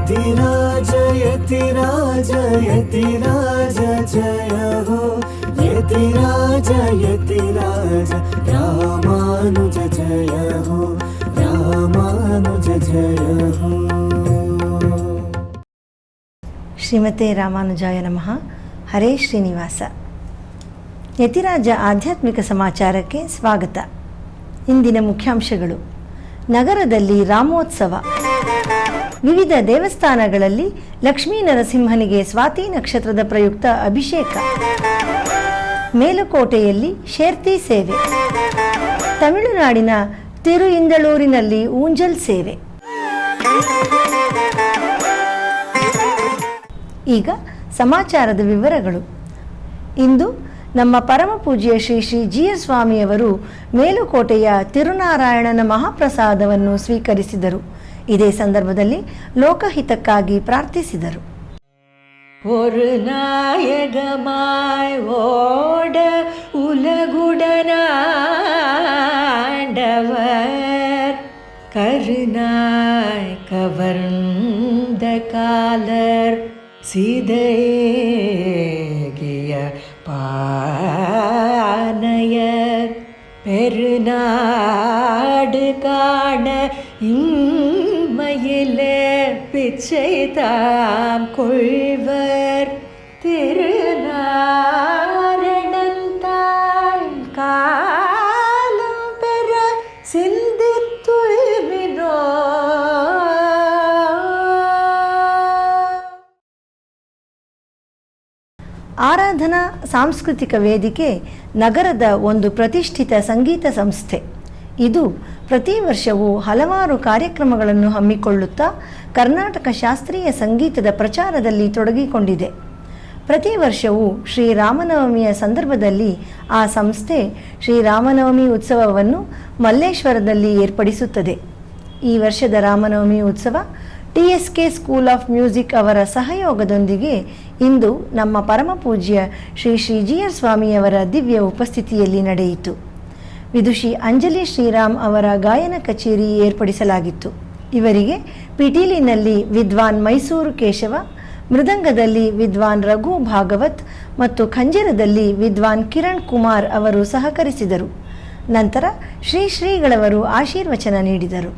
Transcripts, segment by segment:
यतिराज यतिराज यतिराज जय हो यतिराज यतिराज रामानुज जय हो रामानुज जय हो। ಶ್ರೀಮತೆ ರಾಮಾನುಜಾಯ ನಮಃ. ಹರೇ ಶ್ರೀನಿವಾಸ. ಯತಿರಾಜ ಆಧ್ಯಾತ್ಮಿಕ ಸಮಾಚಾರಕ್ಕೆ ಸ್ವಾಗತ. ಇಂದಿನ ಮುಖ್ಯಾಂಶಗಳು: ನಗರದಲ್ಲಿ ರಾಮೋತ್ಸವ, ವಿವಿಧ ದೇವಸ್ಥಾನಗಳಲ್ಲಿ ಲಕ್ಷ್ಮೀ ನರಸಿಂಹನಿಗೆ ಸ್ವಾತಿ ನಕ್ಷತ್ರದ ಪ್ರಯುಕ್ತ ಅಭಿಷೇಕ, ಮೇಲುಕೋಟೆಯಲ್ಲಿ ಶೇರ್ತಿ ಸೇವೆ, ತಮಿಳುನಾಡಿನ ತಿರುಇಂದಳೂರಿನಲ್ಲಿ ಊಂಜಲ್ ಸೇವೆ. ಈಗ ಸಮಾಚಾರದ ವಿವರಗಳು. ಇಂದು ನಮ್ಮ ಪರಮ ಪೂಜ್ಯ ಶ್ರೀ ಶ್ರೀ ಜೀಯರ್ ಸ್ವಾಮಿಯವರು ಮೇಲುಕೋಟೆಯ ತಿರುನಾರಾಯಣನ ಮಹಾಪ್ರಸಾದವನ್ನು ಸ್ವೀಕರಿಸಿದರು. ಇದೇ ಸಂದರ್ಭದಲ್ಲಿ ಲೋಕಹಿತಕ್ಕಾಗಿ ಪ್ರಾರ್ಥಿಸಿದರು. ஒரு நாயகமாய் ஓட உலகுடனாண்டவர் கருணாய் கவர்ந்த காலர் சிதைகிய பானையர் பெருநாடு காண இன்மையிலே பிச்சை தாம் கொள்வர் திருநாரணந்தாள் காலம் பெற சிந்தித்துய்மினோ. ಆರಾಧನಾ ಸಾಂಸ್ಕೃತಿಕ ವೇದಿಕೆ ನಗರದ ಒಂದು ಪ್ರತಿಷ್ಠಿತ ಸಂಗೀತ ಸಂಸ್ಥೆ. ಇದು ಪ್ರತಿ ವರ್ಷವೂ ಹಲವಾರು ಕಾರ್ಯಕ್ರಮಗಳನ್ನು ಹಮ್ಮಿಕೊಳ್ಳುತ್ತಾ ಕರ್ನಾಟಕ ಶಾಸ್ತ್ರೀಯ ಸಂಗೀತದ ಪ್ರಚಾರದಲ್ಲಿ ತೊಡಗಿಕೊಂಡಿದೆ. ಪ್ರತಿ ವರ್ಷವೂ ಶ್ರೀರಾಮನವಮಿಯ ಸಂದರ್ಭದಲ್ಲಿ ಆ ಸಂಸ್ಥೆ ಶ್ರೀರಾಮನವಮಿ ಉತ್ಸವವನ್ನು ಮಲ್ಲೇಶ್ವರದಲ್ಲಿ ಏರ್ಪಡಿಸುತ್ತದೆ. ಈ ವರ್ಷದ ರಾಮನವಮಿ ಉತ್ಸವ TSK ಸ್ಕೂಲ್ ಆಫ್ ಮ್ಯೂಸಿಕ್ ಅವರ ಸಹಯೋಗದೊಂದಿಗೆ ಇಂದು ನಮ್ಮ ಪರಮ ಪೂಜ್ಯ ಶ್ರೀ ಶ್ರೀ ಜೀಯರ್ ಸ್ವಾಮಿಯವರ ದಿವ್ಯ ಉಪಸ್ಥಿತಿಯಲ್ಲಿ ನಡೆಯಿತು. ವಿದುಷಿ ಅಂಜಲಿ ಶ್ರೀರಾಮ್ ಅವರ ಗಾಯನ ಕಚೇರಿ ಏರ್ಪಡಿಸಲಾಗಿತ್ತು. ಇವರಿಗೆ ಪಿಟೀಲಿನಲ್ಲಿ ವಿದ್ವಾನ್ ಮೈಸೂರು ಕೇಶವ, ಮೃದಂಗದಲ್ಲಿ ವಿದ್ವಾನ್ ರಘು ಭಾಗವತ್ ಮತ್ತು ಖಂಜರದಲ್ಲಿ ವಿದ್ವಾನ್ ಕಿರಣ್ ಕುಮಾರ್ ಅವರು ಸಹಕರಿಸಿದರು. ನಂತರ ಶ್ರೀಗಳವರು ಆಶೀರ್ವಚನ ನೀಡಿದರು.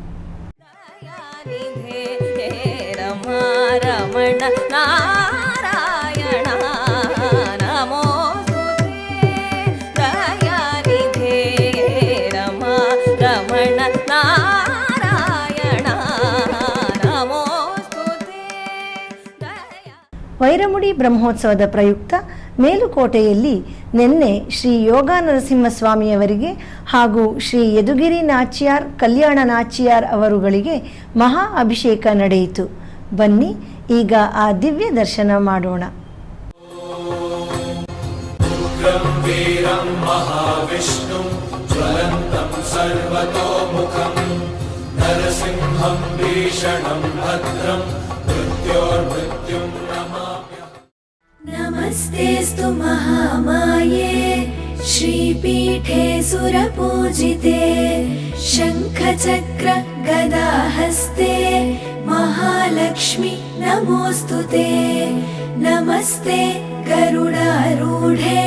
ರಮಣ ನಾರಾಯಣ ನಮೋಸ್ತುತೇ ದಯಾನಿಧೇ ರಮ ರಮಣ ನಾರಾಯಣ ನಮೋಸ್ತುತೇ. ವೈರಮುಡಿ ಬ್ರಹ್ಮೋತ್ಸವದ ಪ್ರಯುಕ್ತ ಮೇಲುಕೋಟೆಯಲ್ಲಿ ನಿನ್ನೆ ಶ್ರೀ ಯೋಗ ನರಸಿಂಹಸ್ವಾಮಿಯವರಿಗೆ ಹಾಗೂ ಶ್ರೀ ಯದುಗಿರಿ ನಾಚ್ಯಾರ್ ಕಲ್ಯಾಣ ನಾಚ್ಯಾರ್ ಅವರುಗಳಿಗೆ ಮಹಾ ಅಭಿಷೇಕ ನಡೆಯಿತು. ಬನ್ನಿ ಈಗ ಆ ದಿವ್ಯ ದರ್ಶನ ಮಾಡೋಣ. ಉಗ್ರಂ ವೀರಂ ಮಹಾವಿಷ್ಣುಂ ಜ್ವಲಂತಂ ಸರ್ವತೋಮುಖಂ ನರಸಿಂಹಂ ಭೀಷಣಂ ಭದ್ರಂ ಮೃತ್ಯೋರ್ಮೃತ್ಯುಂ ನಮಾಮ್ಯಹಂ. ನಮಸ್ತೆಸ್ತು ಮಹಾಮಾಯೇ ಶ್ರೀಪೀಠೆ ಸುರಪೂಜಿತೆ ಶಂಖಚಕ್ರ ಗದಾಹಸ್ತೆ ಮಹಾಲಕ್ಷ್ಮಿ ನಮೋಸ್ತುತೆ. ನಮಸ್ತೆ ಗರುಡಾರೂಢೆ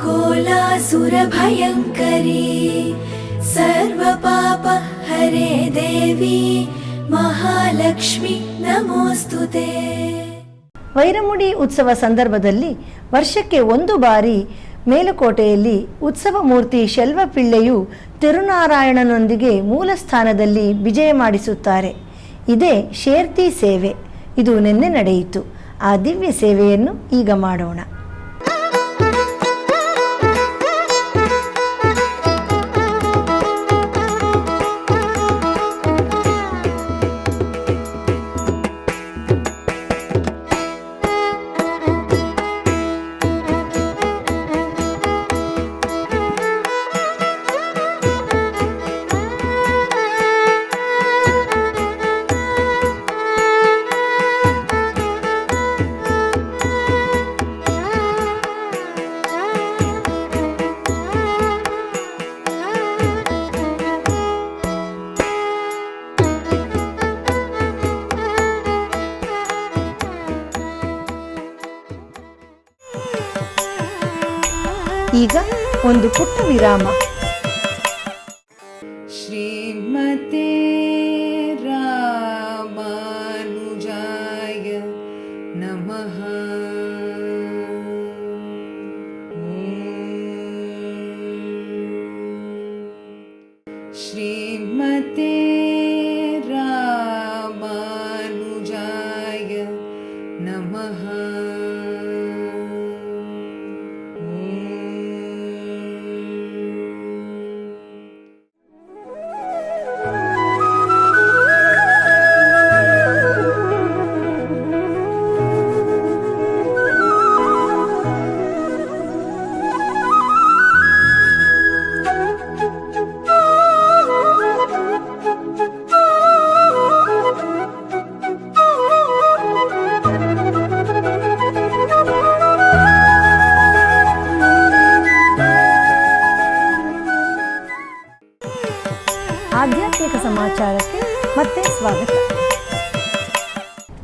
ಕೋಲಾಸುರ ಭಯಂಕರಿ ಸರ್ವಪಾಪ ಹರೇ ದೇವಿ ಮಹಾಲಕ್ಷ್ಮಿ ನಮೋಸ್ತುತೆ. ವೈರಮುಡಿ ಉತ್ಸವ ಸಂದರ್ಭದಲ್ಲಿ ವರ್ಷಕ್ಕೆ ಒಂದು ಬಾರಿ ಮೇಲುಕೋಟೆಯಲ್ಲಿ ಉತ್ಸವ ಮೂರ್ತಿ ಶೆಲ್ವಪಿಳ್ಳೆಯು ತಿರುನಾರಾಯಣನೊಂದಿಗೆ ಮೂಲ ಸ್ಥಾನದಲ್ಲಿ ವಿಜಯ ಮಾಡಿಸುತ್ತಾರೆ. ಇದೇ ಶೇರ್ತಿ ಸೇವೆ. ಇದು ನಿನ್ನೆ ನಡೆಯಿತು. ಆ ದಿವ್ಯ ಸೇವೆಯನ್ನು ಈಗ ಮಾಡೋಣ. ಈಗ ಒಂದು ಪುಟ್ಟ ವಿರಾಮ. ಶ್ರೀಮತೆ ರಾಮಾನುಜಾಯ ನಮಃ. ಶ್ರೀಮತೆ ರಾಮಾನುಜಾಯ ನಮಃ. ಆಧ್ಯಾತ್ಮಿಕ ಸಮಾಚಾರಕ್ಕೆ ಮತ್ತೆ ಸ್ವಾಗತ.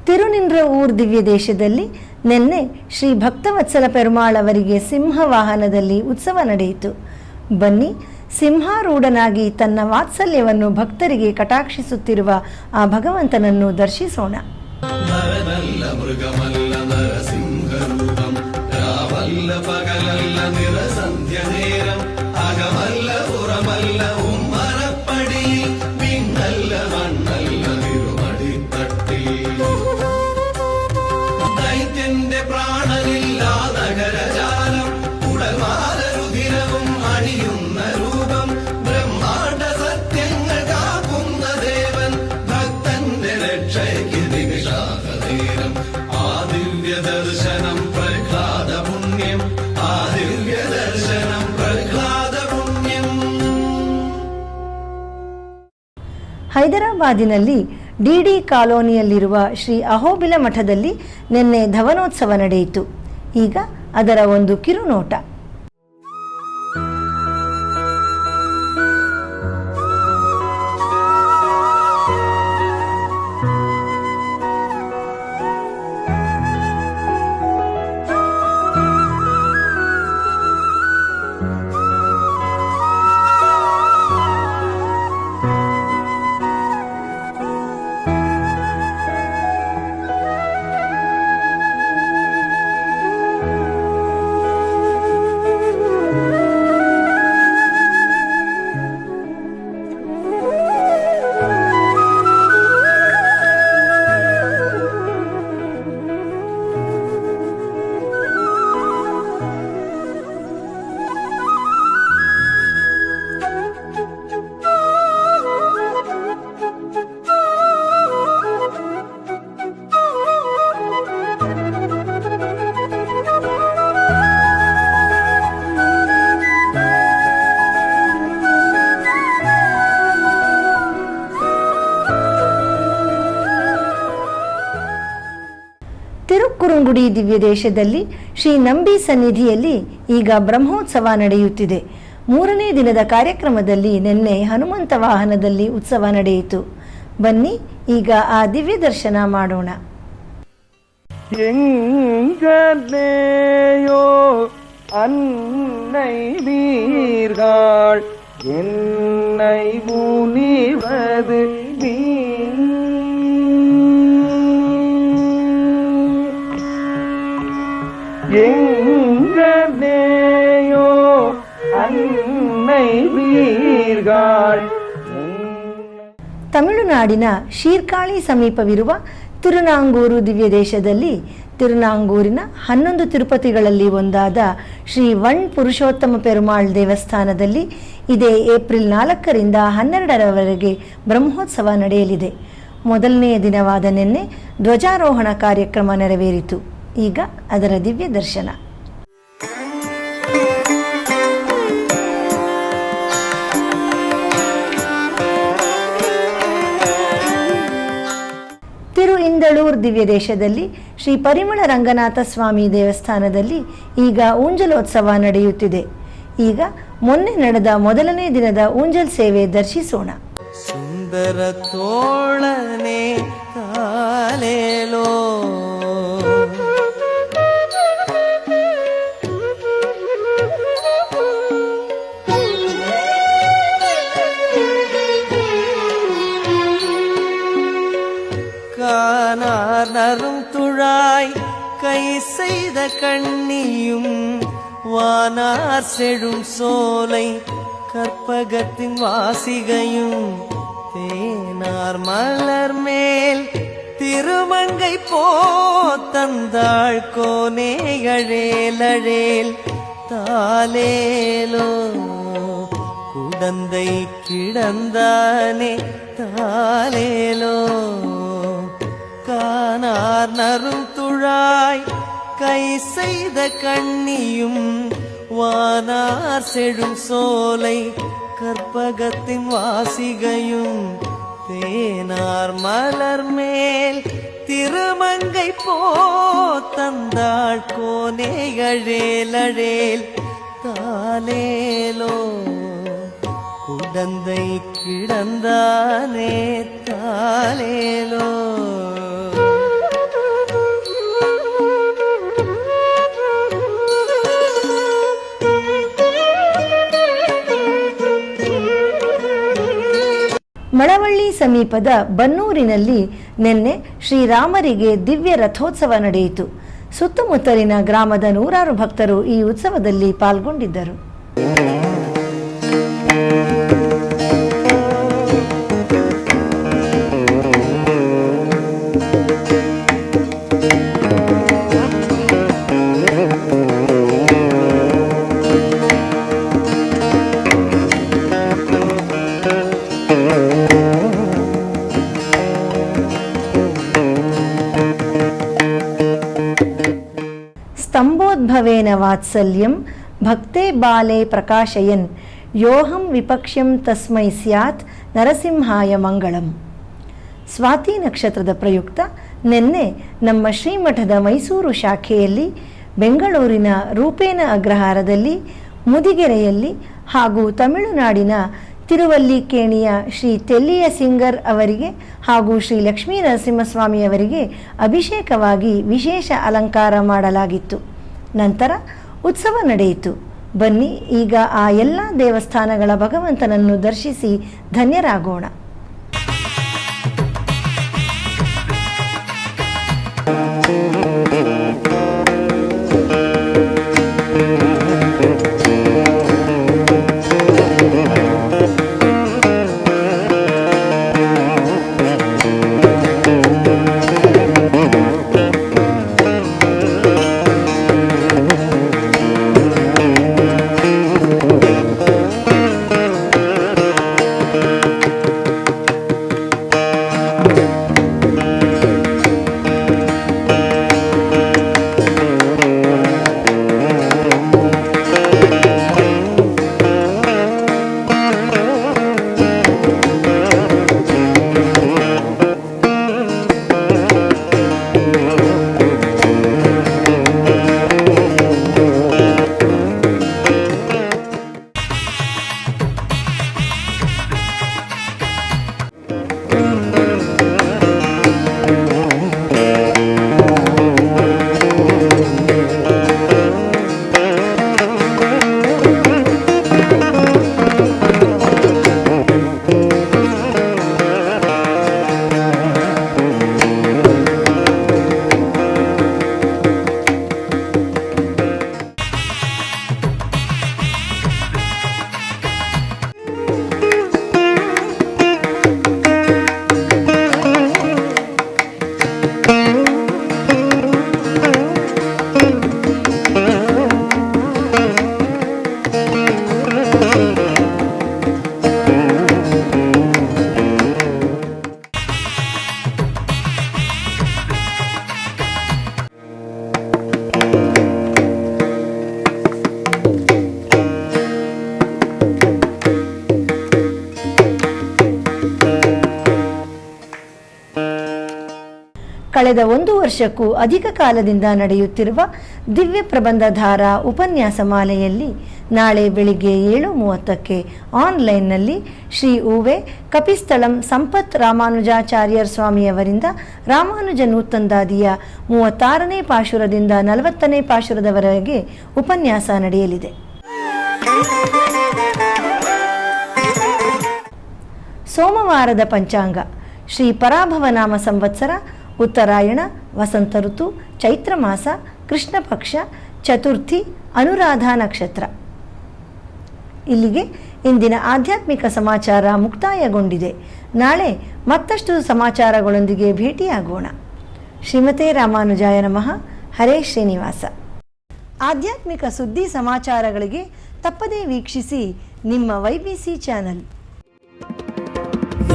ತಿರುನಿಂದ್ರಊರ್ ದಿವ್ಯ ದೇಶದಲ್ಲಿ ನಿನ್ನೆ ಶ್ರೀ ಭಕ್ತವತ್ಸಲ ಪೆರುಮಾಳ್ ಅವರಿಗೆ ಸಿಂಹವಾಹನದಲ್ಲಿ ಉತ್ಸವ ನಡೆಯಿತು. ಬನ್ನಿ, ಸಿಂಹಾರೂಢನಾಗಿ ತನ್ನ ವಾತ್ಸಲ್ಯವನ್ನು ಭಕ್ತರಿಗೆ ಕಟಾಕ್ಷಿಸುತ್ತಿರುವ ಆ ಭಗವಂತನನ್ನು ದರ್ಶಿಸೋಣ. ನರನಲ್ಲ ಮೃಗಮಲ್ಲ ನರಸಿಂಹರೂಪಂ ರಾವಲ್ಲ ಪಗಲಲ್ಲ ನಿರಸಂಧ್ಯ ನೇರಂ ಅಗಮಲ್ಲ ಪುರಮಲ್ಲ ಉಮ್ಮರಪ್ಪಡಿ ಮಿನ್ನಲ್ಲ ಮಣ್ಣಲ್ಲ ತಿರುಮಡಿ ತಟ್ಟಿ ദൈത്യന്റെ പ്രാണനില്ലാതകരജാലം ഉടൽമാല രുധിരവും അണിയുന്ന രൂപം ബ്രഹ്മാണ്ഡ സത്യങ്ങൾ കാക്കുന്ന ദേവൻ ഭക്തന്റെ രക്ഷയ്ക്ക് ദിവിഷാഹനേരം ആ ദിവ്യ ദർശനം പ്രഹ്ലാദ പുണ്യം ആ ദിവ്യ ദർശനം പ്രഹ്ലാദ പുണ്യം. ಹೈದರಾಬಾದಿನಲ್ಲಿ ಡಿಡಿ ಕಾಲೋನಿಯಲ್ಲಿರುವ ಶ್ರೀ ಅಹೋಬಿಲ ಮಠದಲ್ಲಿ ನಿನ್ನೆ ಧವನೋತ್ಸವ ನಡೆಯಿತು. ಈಗ ಅದರ ಒಂದು ಕಿರುನೋಟ. ತಿರುಕ್ಕುರುಂಗುಡಿ ದಿವ್ಯ ದೇಶದಲ್ಲಿ ಶ್ರೀ ನಂಬಿ ಸನ್ನಿಧಿಯಲ್ಲಿ ಈಗ ಬ್ರಹ್ಮೋತ್ಸವ ನಡೆಯುತ್ತಿದೆ. 3ನೇ ದಿನದ ಕಾರ್ಯಕ್ರಮದಲ್ಲಿ ನಿನ್ನೆ ಹನುಮಂತ ವಾಹನದಲ್ಲಿ ಉತ್ಸವ ನಡೆಯಿತು. ಬನ್ನಿ, ಈಗ ಆ ದಿವ್ಯ ದರ್ಶನ ಮಾಡೋಣ. எங்கேயோ அன்னை வீர்கள் என்னை முனிவது நீ எங்கேயோ அன்னை வீர்கள். ತಮಿಳುನಾಡಿನ ಶೀರ್ಕಾಳಿ ಸಮೀಪವಿರುವ ತಿರುನಾಂಗೂರು ದಿವ್ಯ ದೇಶದಲ್ಲಿ ತಿರುನಾಂಗೂರಿನ 11 ತಿರುಪತಿಗಳಲ್ಲಿ ಒಂದಾದ ಶ್ರೀ ವಣ್ ಪುರುಷೋತ್ತಮ ಪೆರುಮಾಳ್ ದೇವಸ್ಥಾನದಲ್ಲಿ ಇದೇ ಏಪ್ರಿಲ್ 4ರಿಂದ 12ರವರೆಗೆ ಬ್ರಹ್ಮೋತ್ಸವ ನಡೆಯಲಿದೆ. ಮೊದಲನೆಯ ದಿನವಾದ ನಿನ್ನೆ ಧ್ವಜಾರೋಹಣ ಕಾರ್ಯಕ್ರಮ ನೆರವೇರಿತು. ಈಗ ಅದರ ದಿವ್ಯ ದರ್ಶನ. ತಿರುಇಂದಳೂರ್ ದಿವ್ಯ ದೇಶದಲ್ಲಿ ಶ್ರೀ ಪರಿಮಳ ರಂಗನಾಥ ಸ್ವಾಮಿ ದೇವಸ್ಥಾನದಲ್ಲಿ ಈಗ ಊಂಜಲೋತ್ಸವ ನಡೆಯುತ್ತಿದೆ. ಈಗ ಮೊನ್ನೆ ನಡೆದ ಮೊದಲನೇ ದಿನದ ಊಂಜಲ್ ಸೇವೆ ದರ್ಶಿಸೋಣ. ಸುಂದರ ತೋಳನೆ ಕಾಲೇಲೋ காணார் நரும் துழாய் கை செய்த கண்ணியும் வானார் செழும் சோலை கற்பகத்தின் வாசிகையும் தேனார் மலர் மேல் திருமங்கை போத்தந்தாள் கோனே அழேலழேல் தாலேலோ குடந்தை கிடந்தானே தாலேலோ காணார் நரும் துழாய் கை செய்த கண்ணியும் வானார் செழும் சோலை கற்பகத்தின் வாசிகையும் தேனார் மலர் மேல் திருமங்கை போத்தந்தாள் கோனே அழேலழேல் தாலேலோ குடந்தை கிடந்தானே தாலேலோ. ಮಳವಳ್ಳಿ ಸಮೀಪದ ಬನ್ನೂರಿನಲ್ಲಿ ನಿನ್ನೆ ಶ್ರೀರಾಮರಿಗೆ ದಿವ್ಯ ರಥೋತ್ಸವ ನಡೆಯಿತು. ಸುತ್ತಮುತ್ತಲಿನ ಗ್ರಾಮದ ನೂರಾರು ಭಕ್ತರು ಈ ಉತ್ಸವದಲ್ಲಿ ಪಾಲ್ಗೊಂಡಿದ್ದರು. ಸ್ತಂಭೋದ್ಭವೇನ ವಾತ್ಸಲ್ಯಂ ಭಕ್ತೆ ಬಾಲೆ ಪ್ರಕಾಶಯನ್ ಯೋಹಂ ವಿಪಕ್ಷ್ಯಂ ತಸ್ಮೈ ಸ್ಯಾತ್ ನರಸಿಂಹಾಯ ಮಂಗಳಂ. ಸ್ವಾತಿ ನಕ್ಷತ್ರದ ಪ್ರಯುಕ್ತ ನಿನ್ನೆ ನಮ್ಮ ಶ್ರೀಮಠದ ಮೈಸೂರು ಶಾಖೆಯಲ್ಲಿ, ಬೆಂಗಳೂರಿನ ರೂಪೇನ ಅಗ್ರಹಾರದಲ್ಲಿ, ಮುದಿಗೆರೆಯಲ್ಲಿ ಹಾಗೂ ತಮಿಳುನಾಡಿನ ತಿರುವಲ್ಲಿಕೇಣಿಯ ಶ್ರೀ ತೆಲ್ಲಿಯ ಸಿಂಗರ್ ಅವರಿಗೆ ಹಾಗೂ ಶ್ರೀ ಲಕ್ಷ್ಮೀ ನರಸಿಂಹಸ್ವಾಮಿಯವರಿಗೆ ಅಭಿಷೇಕವಾಗಿ ವಿಶೇಷ ಅಲಂಕಾರ ಮಾಡಲಾಗಿತ್ತು. ನಂತರ ಉತ್ಸವ ನಡೆಯಿತು. ಬನ್ನಿ ಈಗ ಆ ಎಲ್ಲ ದೇವಸ್ಥಾನಗಳ ಭಗವಂತನನ್ನು ದರ್ಶಿಸಿ ಧನ್ಯರಾಗೋಣ. ಕಳೆದ 1 ವರ್ಷಕ್ಕೂ ಅಧಿಕ ಕಾಲದಿಂದ ನಡೆಯುತ್ತಿರುವ ದಿವ್ಯ ಪ್ರಬಂಧಧಾರ ಉಪನ್ಯಾಸ ಮಾಲೆಯಲ್ಲಿ ನಾಳೆ ಬೆಳಿಗ್ಗೆ 7:30ಕ್ಕೆ ಆನ್ಲೈನ್ನಲ್ಲಿ ಶ್ರೀ ಉವೆ ಕಪಿಸ್ಥಳಂ ಸಂಪತ್ ರಾಮಾನುಜಾಚಾರ್ಯರ್ ಸ್ವಾಮಿಯವರಿಂದ ರಾಮಾನುಜ ನೂತಂದಾದಿಯ 36ನೇ ಪಾಶುರದಿಂದ 40ನೇ ಪಾಶುರದವರೆಗೆ ಉಪನ್ಯಾಸ ನಡೆಯಲಿದೆ. ಸೋಮವಾರದ ಪಂಚಾಂಗ ಶ್ರೀ ಪರಾಭವನಾಮ ಸಂವತ್ಸರ, ಉತ್ತರಾಯಣ, ವಸಂತ ಋತು, ಚೈತ್ರ ಮಾಸ, ಕೃಷ್ಣ ಪಕ್ಷ, ಚತುರ್ಥಿ, ಅನುರಾಧ ನಕ್ಷತ್ರ. ಇಲ್ಲಿಗೆ ಇಂದಿನ ಆಧ್ಯಾತ್ಮಿಕ ಸಮಾಚಾರ ಮುಕ್ತಾಯಗೊಂಡಿದೆ. ನಾಳೆ ಮತ್ತಷ್ಟು ಸಮಾಚಾರಗಳೊಂದಿಗೆ ಭೇಟಿಯಾಗೋಣ. ಶ್ರೀಮತೆ ರಾಮಾನುಜಾಯ ನಮಃ. ಹರೇ ಶ್ರೀನಿವಾಸ. ಆಧ್ಯಾತ್ಮಿಕ ಸುದ್ದಿ ಸಮಾಚಾರಗಳಿಗೆ ತಪ್ಪದೇ ವೀಕ್ಷಿಸಿ ನಿಮ್ಮ YBC ಚಾನಲ್.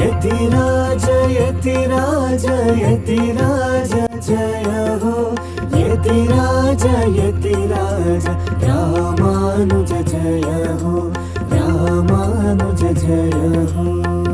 ಯತಿರಾಜ ಯತಿರಾಜ ಯತಿರಾಜ ಜಯ ಹೋ, ಯತಿರಾಜ ಯತಿರಾಜ ರಾಮಾನುಜ ಜಯ ಹೋ, ರಾಮಾನುಜ ಜಯ ಹೋ.